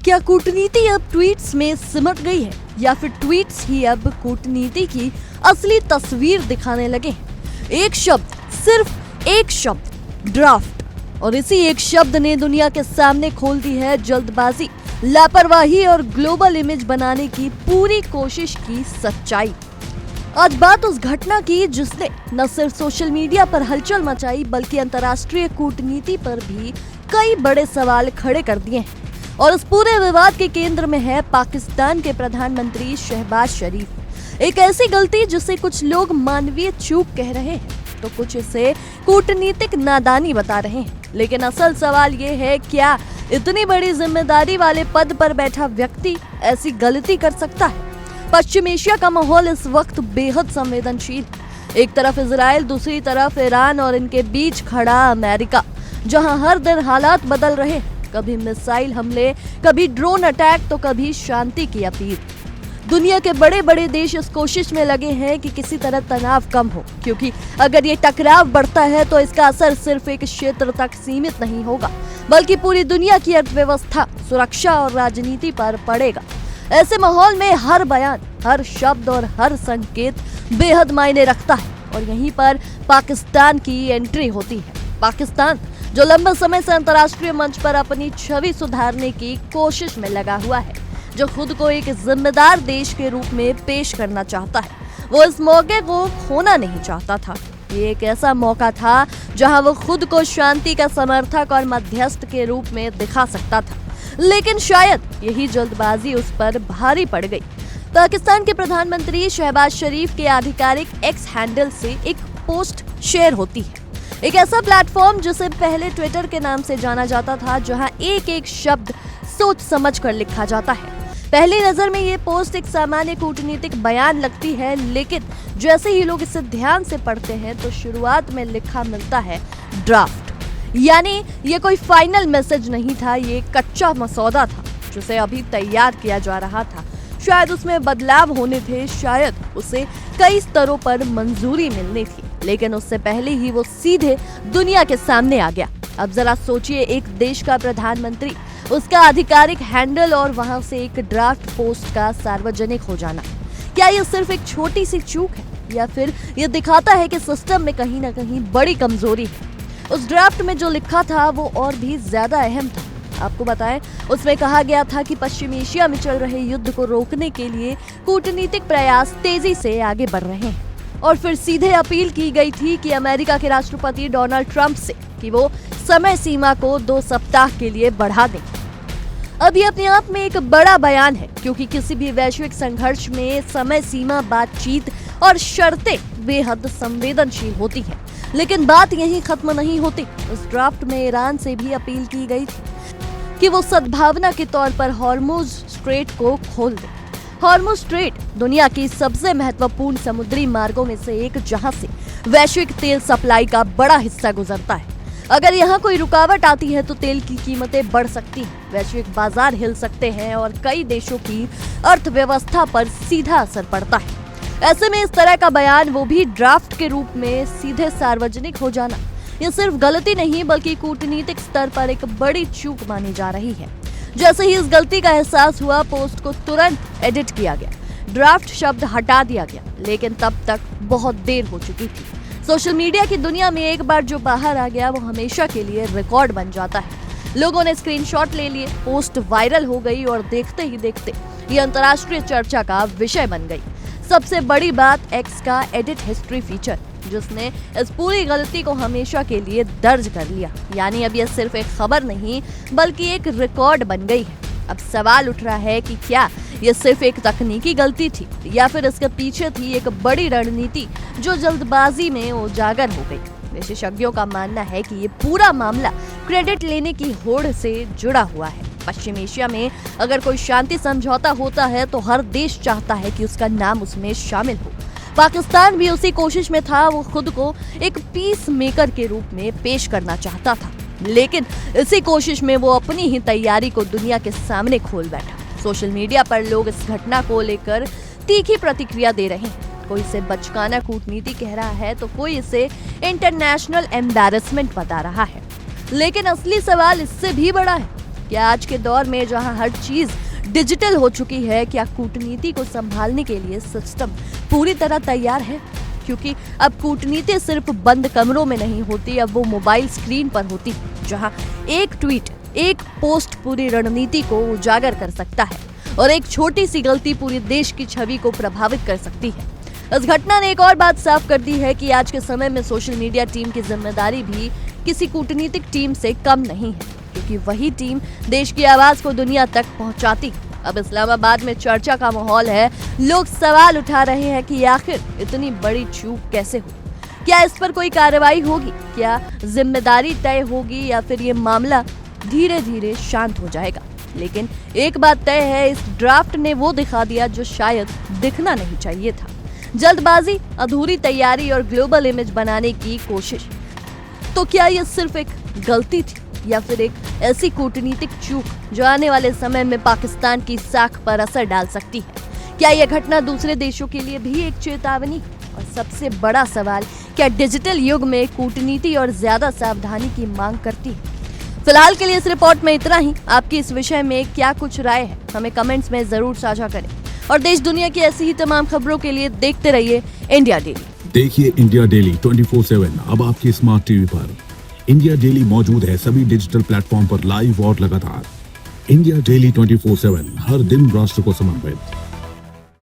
क्या कूटनीति अब ट्वीट्स में सिमट गई है या फिर ट्वीट्स ही अब कूटनीति की असली तस्वीर दिखाने लगे हैं? एक शब्द, सिर्फ एक शब्द, ड्राफ्ट, और इसी एक शब्द ने दुनिया के सामने खोल दी है जल्दबाजी, लापरवाही और ग्लोबल इमेज बनाने की पूरी कोशिश की सच्चाई। आज बात उस घटना की जिसने न सिर्फ सोशल मीडिया पर हलचल मचाई बल्कि अंतर्राष्ट्रीय कूटनीति पर भी कई बड़े सवाल खड़े कर दिए हैं। और इस पूरे विवाद के केंद्र में है पाकिस्तान के प्रधानमंत्री शहबाज शरीफ। एक ऐसी गलती जिसे कुछ लोग मानवीय चूक कह रहे हैं तो कुछ इसे कूटनीतिक नादानी बता रहे हैं। लेकिन असल सवाल ये है, क्या इतनी बड़ी जिम्मेदारी वाले पद पर बैठा व्यक्ति ऐसी गलती कर सकता है? पश्चिम एशिया का माहौल इस वक्त बेहद संवेदनशील। एक तरफ इजराइल, दूसरी तरफ ईरान और इनके बीच खड़ा अमेरिका, जहां हर दिन हालात बदल रहे हैं। कभी मिसाइल हमले, कभी ड्रोन अटैक, तो कभी शांति की अपील। दुनिया के बड़े बड़े देश इस कोशिश में लगे हैं कि किसी तरह तनाव कम हो, क्योंकि अगर ये टकराव बढ़ता है तो इसका असर सिर्फ एक क्षेत्र तक सीमित नहीं होगा बल्कि पूरी दुनिया की अर्थव्यवस्था, सुरक्षा और राजनीति पर पड़ेगा। ऐसे माहौल में हर बयान, हर शब्द और हर संकेत बेहद मायने रखता है और यहीं पर पाकिस्तान की एंट्री होती है। पाकिस्तान जो लंबे समय से अंतर्राष्ट्रीय मंच पर अपनी छवि सुधारने की कोशिश में लगा हुआ है, जो खुद को एक जिम्मेदार देश के रूप में पेश करना चाहता है, वो इस मौके को खोना नहीं चाहता था। ये एक ऐसा मौका था जहां वो खुद को शांति का समर्थक और मध्यस्थ के रूप में दिखा सकता था, लेकिन शायद यही जल्दबाजी उस पर भारी पड़ गई। पाकिस्तान के प्रधानमंत्री शहबाज शरीफ के आधिकारिक एक्स हैंडल से एक पोस्ट शेयर होती है, एक ऐसा प्लेटफॉर्म जिसे पहले ट्विटर के नाम से जाना जाता था, जहां एक एक शब्द सोच समझ कर लिखा जाता है। पहली नजर में ये पोस्ट एक सामान्य कूटनीतिक बयान लगती है, लेकिन जैसे ही लोग इसे ध्यान से पढ़ते हैं तो शुरुआत में लिखा मिलता है ड्राफ्ट। यानी ये कोई फाइनल मैसेज नहीं था, ये कच्चा मसौदा था जिसे अभी तैयार किया जा रहा था। शायद उसमें बदलाव होने थे, शायद उसे कई स्तरों पर मंजूरी मिलनी थी, लेकिन उससे पहले ही वो सीधे दुनिया के सामने आ गया। अब जरा सोचिए, एक देश का प्रधानमंत्री, उसका आधिकारिक हैंडल और वहां से एक ड्राफ्ट पोस्ट का सार्वजनिक हो जाना। क्या ये सिर्फ एक छोटी सी चूक है या फिर ये दिखाता है कि सिस्टम में कहीं ना कहीं बड़ी कमजोरी है? उस ड्राफ्ट में जो लिखा था वो और भी ज्यादा अहम था। आपको बताएं, उसमें कहा गया था कि पश्चिम एशिया में चल रहे युद्ध को रोकने के लिए कूटनीतिक प्रयास तेजी से आगे बढ़ रहे हैं। और फिर सीधे अपील की गई थी कि अमेरिका के राष्ट्रपति डोनाल्ड ट्रंप से कि वो समय सीमा को 2 सप्ताह के लिए बढ़ा दें। अब ये अपने आप में एक बड़ा बयान है, क्योंकि किसी भी वैश्विक संघर्ष में समय सीमा, बातचीत और शर्तें बेहद संवेदनशील होती हैं। लेकिन बात यहीं खत्म नहीं होती। उस ड्राफ्ट में ईरान से भी अपील की गई थी कि वो सद्भावना के तौर पर हॉर्मुज स्ट्रेट को खोल दे। हॉर्मुज स्ट्रेट दुनिया की सबसे महत्वपूर्ण समुद्री मार्गों में से एक, जहां से वैश्विक तेल सप्लाई का बड़ा हिस्सा गुजरता है। अगर यहाँ कोई रुकावट आती है तो तेल की कीमतें बढ़ सकती हैं, वैश्विक बाजार हिल सकते हैं और कई देशों की अर्थव्यवस्था पर सीधा असर पड़ता है। ऐसे में इस तरह का बयान, वो भी ड्राफ्ट के रूप में, सीधे सार्वजनिक हो जाना, ये सिर्फ गलती नहीं बल्कि कूटनीतिक स्तर पर एक बड़ी चूक मानी जा रही है। जैसे ही इस गलती का एहसास हुआ, पोस्ट को तुरंत एडिट किया गया, ड्राफ्ट शब्द हटा दिया गया, लेकिन तब तक बहुत देर हो चुकी थी। सोशल मीडिया की दुनिया में एक बार जो बाहर आ गया वो हमेशा के लिए रिकॉर्ड बन जाता है। लोगों ने स्क्रीनशॉट ले लिए, पोस्ट वायरल हो गई और देखते ही देखते ये अंतर्राष्ट्रीय चर्चा का विषय बन गई। सबसे बड़ी बात, एक्स का एडिट हिस्ट्री फीचर, जिसने इस पूरी गलती को हमेशा के लिए दर्ज कर लिया। यानी अब यह सिर्फ एक खबर नहीं बल्कि एक रिकॉर्ड बन गई है। अब सवाल उठ रहा है कि क्या ये सिर्फ एक तकनीकी गलती थी या फिर इसके पीछे थी एक बड़ी रणनीति जो जल्दबाजी में उजागर हो गई। विशेषज्ञों का मानना है कि ये पूरा मामला क्रेडिट लेने की होड़ से जुड़ा हुआ है। पश्चिम एशिया में अगर कोई शांति समझौता होता है तो हर देश चाहता है कि उसका नाम उसमें शामिल हो। पाकिस्तान भी उसी कोशिश में था, वो खुद को एक पीस मेकर के रूप में पेश करना चाहता था, लेकिन इसी कोशिश में वो अपनी ही तैयारी को दुनिया के सामने खोल बैठा। सोशल मीडिया पर लोग इस घटना को लेकर तीखी प्रतिक्रिया दे रहे हैं। कोई इसे बचकाना कूटनीति कह रहा है तो कोई इसे इंटरनेशनल एम्बैरेसमेंट बता रहा है। लेकिन असली सवाल इससे भी बड़ा है। क्या आज के दौर में जहां हर चीज डिजिटल हो चुकी है, क्या कूटनीति को संभालने के लिए सिस्टम पूरी तरह तैयार है? क्योंकि अब कूटनीति सिर्फ बंद कमरों में नहीं होती, अब वो मोबाइल स्क्रीन पर होती है, जहां एक ट्वीट, एक पोस्ट पूरी रणनीति को उजागर कर सकता है और एक छोटी सी गलती पूरे देश की छवि को प्रभावित कर सकती है। इस घटना ने एक और बात साफ कर दी है कि आज के समय में सोशल मीडिया टीम की जिम्मेदारी भी किसी कूटनीतिक टीम से कम नहीं है, क्योंकि वही टीम देश की आवाज को दुनिया तक पहुंचाती है। अब इस्लामाबाद में चर्चा का माहौल है, लोग सवाल उठा रहे हैं कि आखिर इतनी बड़ी चूक कैसे हुई? क्या इस पर कोई कार्रवाई होगी? क्या जिम्मेदारी तय होगी या फिर ये मामला धीरे धीरे शांत हो जाएगा? लेकिन एक बात तय है, इस ड्राफ्ट ने वो दिखा दिया जो शायद दिखना नहीं चाहिए था। जल्दबाजी, अधूरी तैयारी और ग्लोबल इमेज बनाने की कोशिश। तो क्या ये सिर्फ एक गलती थी या फिर एक ऐसी कूटनीतिक चूक जो आने वाले समय में पाकिस्तान की साख पर असर डाल सकती है? क्या यह घटना दूसरे देशों के लिए भी एक चेतावनी? और सबसे बड़ा सवाल, क्या डिजिटल युग में कूटनीति और ज्यादा सावधानी की मांग करती है? फिलहाल के लिए इस रिपोर्ट में इतना ही। आपकी इस विषय में क्या कुछ राय है, हमें कमेंट्स में जरूर साझा करें और देश दुनिया की ऐसी ही तमाम खबरों के लिए देखते रहिए इंडिया डेली। देखिए इंडिया डेली 24/7 अब आपके स्मार्ट टीवी पर। इंडिया डेली मौजूद है सभी डिजिटल प्लेटफॉर्म पर लाइव और लगातार। इंडिया डेली 24/7 हर दिन राष्ट्र को समर्पित।